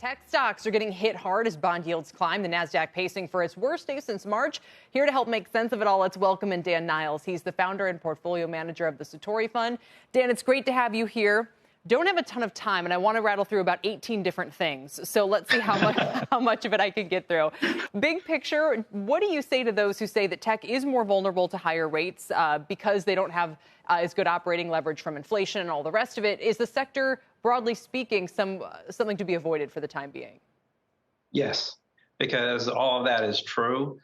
Tech stocks are getting hit hard as bond yields climb. The Nasdaq pacing for its worst day since March. Here to help make sense of it all, let's welcome in Dan Niles. He's the founder and portfolio manager of the Satori Fund. Dan, it's great to have you here. Don't have a ton of time, and I want to rattle through about 18 different things. So let's see how much of it I can get through. Big picture, what do you say to those who say that tech is more vulnerable to higher rates because they don't have as good operating leverage from inflation and all the rest of it? Is the sector, broadly speaking, something to be avoided for the time being? Yes, because all of that is true.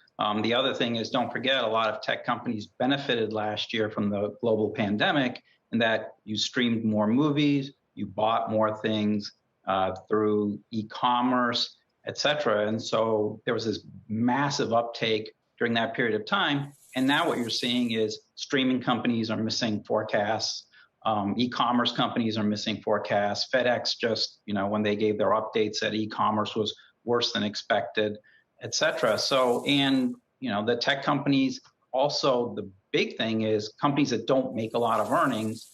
The other thing is, don't forget, a lot of tech companies benefited last year from the global pandemic, in that you streamed more movies, you bought more things through e-commerce, et cetera. And so there was this massive uptake during that period of time. And now what you're seeing is streaming companies are missing forecasts. E-commerce companies are missing forecasts. FedEx just, when they gave their updates, said e-commerce was worse than expected, et cetera. So, and, the tech companies also, the big thing is companies that don't make a lot of earnings,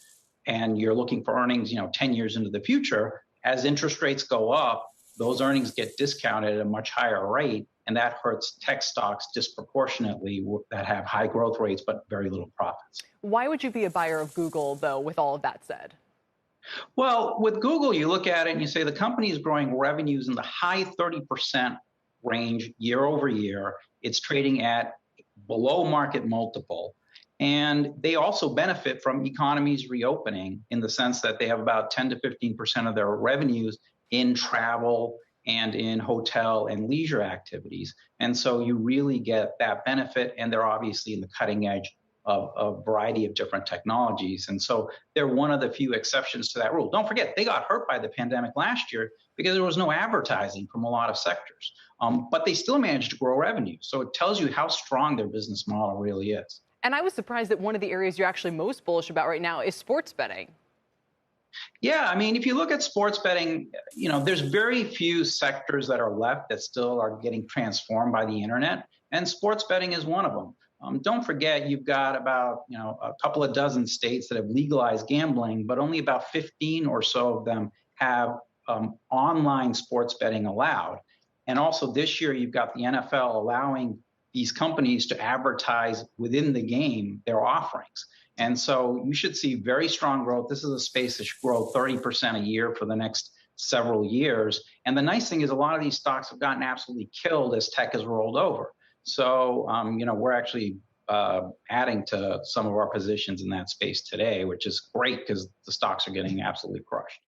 and you're looking for earnings, 10 years into the future. As interest rates go up, those earnings get discounted at a much higher rate, and that hurts tech stocks disproportionately that have high growth rates but very little profits. Why would you be a buyer of Google, though, with all of that said? Well, with Google, you look at it and you say the company is growing revenues in the high 30% range year over year. It's trading at below market multiple. And they also benefit from economies reopening in the sense that they have about 10 to 15% of their revenues in travel and in hotel and leisure activities. And so you really get that benefit. And they're obviously in the cutting edge of a variety of different technologies. And so they're one of the few exceptions to that rule. Don't forget, they got hurt by the pandemic last year because there was no advertising from a lot of sectors. But they still managed to grow revenue. So it tells you how strong their business model really is. And I was surprised that one of the areas you're actually most bullish about right now is sports betting. Yeah, I mean, if you look at sports betting, there's very few sectors that are left that still are getting transformed by the internet, and sports betting is one of them. Don't forget, you've got about a couple of dozen states that have legalized gambling, but only about 15 or so of them have online sports betting allowed. And also this year, you've got the NFL allowing these companies to advertise within the game their offerings. And so you should see very strong growth. This is a space that should grow 30% a year for the next several years. And the nice thing is a lot of these stocks have gotten absolutely killed as tech has rolled over. So, we're actually adding to some of our positions in that space today, which is great because the stocks are getting absolutely crushed.